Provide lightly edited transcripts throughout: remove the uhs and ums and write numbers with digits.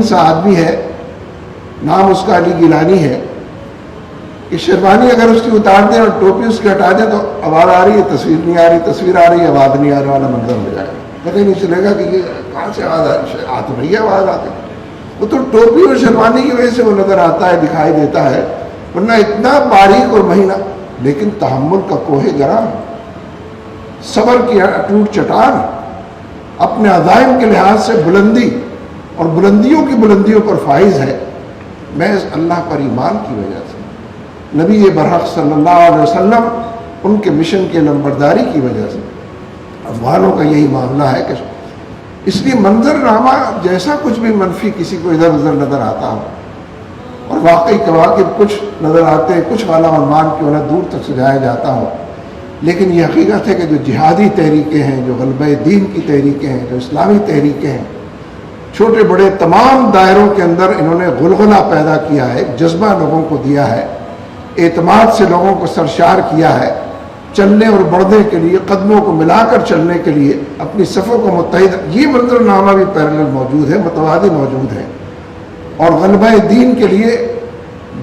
متدین سا آدمی ہے، نام اس کا علی گیلانی ہے، کہ شیروانی اگر اس کی اتار دیں اور ٹوپی اس کی ہٹا دیں تو آواز آ رہی ہے، تصویر نہیں آ رہی، تصویر آ رہی ہے، آواز نہیں آ رہی والا منظر ہو جائے گا، پتہ ہی نہیں چلے گا کہ یہ کہاں سے آواز آ تو رہی ہے، آواز آتی ہے۔ وہ تو ٹوپی اور شیروانی کی وجہ سے وہ نظر آتا ہے، دکھائی دیتا ہے، ورنہ اتنا باریک اور مہینہ، لیکن تحمل کا کوہ گرام، صبر کی اٹوٹ چٹان، اپنے عزائم کے لحاظ سے بلندی اور بلندیوں کی بلندیوں پر فائز ہے، محض اللہ پر ایمان کی وجہ سے، نبی برحق صلی اللہ علیہ وسلم ان کے مشن کی نمبرداری کی وجہ سے۔ افغانوں کا یہی معاملہ ہے کہ اس لیے منظر نامہ جیسا کچھ بھی منفی کسی کو ادھر ادھر نظر آتا ہو، اور واقعی کواکب کچھ نظر آتے ہیں، کچھ والا عنوان کیوں انہیں دور تک سجایا جاتا ہو، لیکن یہ حقیقت ہے کہ جو جہادی تحریکیں ہیں، جو غلبہ دین کی تحریکیں ہیں، جو اسلامی تحریکیں ہیں، چھوٹے بڑے تمام دائروں کے اندر انہوں نے غلغلہ پیدا کیا ہے، جذبہ لوگوں کو دیا ہے، اعتماد سے لوگوں کو سرشار کیا ہے، چلنے اور بڑھنے کے لیے، قدموں کو ملا کر چلنے کے لیے، اپنی صفوں کو متحد، یہ منظر نامہ بھی پیرلل موجود ہے، متوازی موجود ہے، اور غلبہ دین کے لیے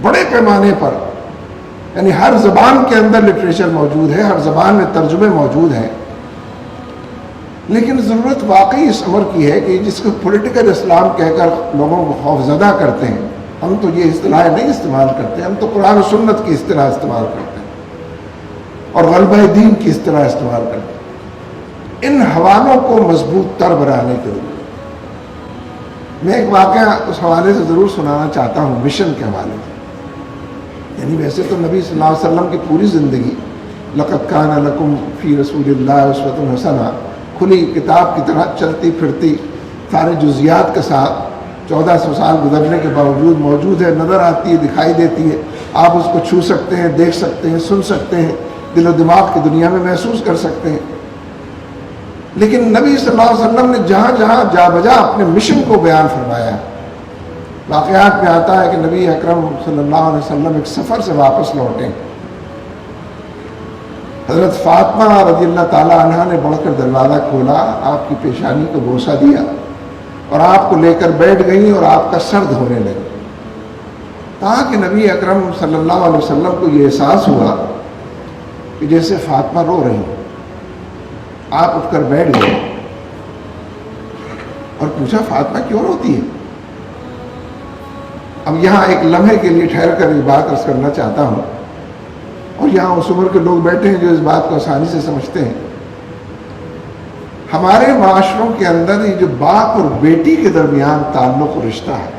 بڑے پیمانے پر، یعنی ہر زبان کے اندر لٹریچر موجود ہے، ہر زبان میں ترجمے موجود ہیں، لیکن ضرورت واقعی اس امر کی ہے کہ جس کو پولیٹیکل اسلام کہہ کر لوگوں کو خوفزدہ کرتے ہیں، ہم تو یہ اصطلاح نہیں استعمال کرتے، ہم تو قرآن و سنت کی اصطلاح استعمال کرتے ہیں اور غلبہ دین کی اصطلاح استعمال کرتے ہیں، ان حوالوں کو مضبوط تر بنانے کے لیے۔ میں ایک واقعہ اس حوالے سے ضرور سنانا چاہتا ہوں، مشن کے حوالے سے۔ یعنی ویسے تو نبی صلی اللہ علیہ وسلم کی پوری زندگی لقد کان لکم فی رسول اللہ اسوۃ حسنہ کھلی کتاب کی طرح چلتی پھرتی، سارے جزیات کے ساتھ 1400 سال گزرنے کے باوجود موجود ہے، نظر آتی ہے، دکھائی دیتی ہے، آپ اس کو چھو سکتے ہیں، دیکھ سکتے ہیں، سن سکتے ہیں، دل و دماغ کی دنیا میں محسوس کر سکتے ہیں۔ لیکن نبی صلی اللہ علیہ وسلم نے جہاں جہاں جا بجا اپنے مشن کو بیان فرمایا ہے۔ واقعات میں آتا ہے کہ نبی اکرم صلی اللہ علیہ وسلم ایک سفر سے واپس لوٹے، حضرت فاطمہ رضی اللہ تعالیٰ عنہ نے بڑھ کر دروازہ کھولا، آپ کی پیشانی کو بوسہ دیا اور آپ کو لے کر بیٹھ گئیں اور آپ کا سر دھونے لگے، تاکہ نبی اکرم صلی اللہ علیہ وسلم کو یہ احساس ہوا کہ جیسے فاطمہ رو رہی ہیں۔ آپ اٹھ کر بیٹھ گئے اور پوچھا فاطمہ کیوں روتی ہے؟ اب یہاں ایک لمحے کے لیے ٹھہر کر یہ بات عرض کرنا چاہتا ہوں، اور یہاں اس عمر کے لوگ بیٹھے ہیں جو اس بات کو آسانی سے سمجھتے ہیں۔ ہمارے معاشروں کے اندر یہ جو باپ اور بیٹی کے درمیان تعلق و رشتہ ہے،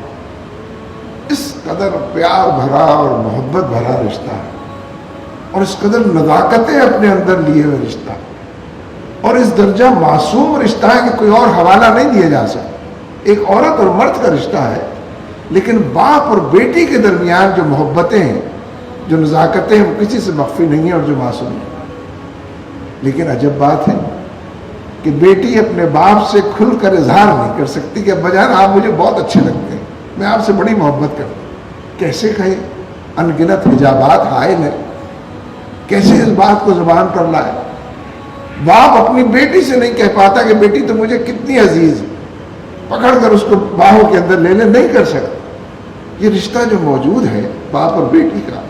اس قدر پیار بھرا اور محبت بھرا رشتہ ہے، اور اس قدر نزاکتیں اپنے اندر لیے ہوئے رشتہ ہے، اور اس درجہ معصوم رشتہ ہے کہ کوئی اور حوالہ نہیں دیا جا سکتا۔ ایک عورت اور مرد کا رشتہ ہے، لیکن باپ اور بیٹی کے درمیان جو محبتیں ہیں، جو نزاکتیں ہیں، وہ کسی سے مخفی نہیں ہیں اور جو معصوم ہیں۔ لیکن عجب بات ہے کہ بیٹی اپنے باپ سے کھل کر اظہار نہیں کر سکتی کہ ابا جان آپ مجھے بہت اچھے لگتے ہیں، میں آپ سے بڑی محبت کرتا ہوں۔ کیسے کہے؟ ان گنت حجابات حائل ہیں، کیسے اس بات کو زبان پر لائے؟ باپ اپنی بیٹی سے نہیں کہہ پاتا کہ بیٹی تو مجھے کتنی عزیز ہے، پکڑ کر اس کو باہوں کے اندر لینے نہیں کر سکتا۔ یہ رشتہ جو موجود ہے باپ اور بیٹی کا،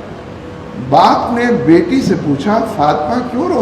باپ نے بیٹی سے پوچھا فاطمہ کیوں روتی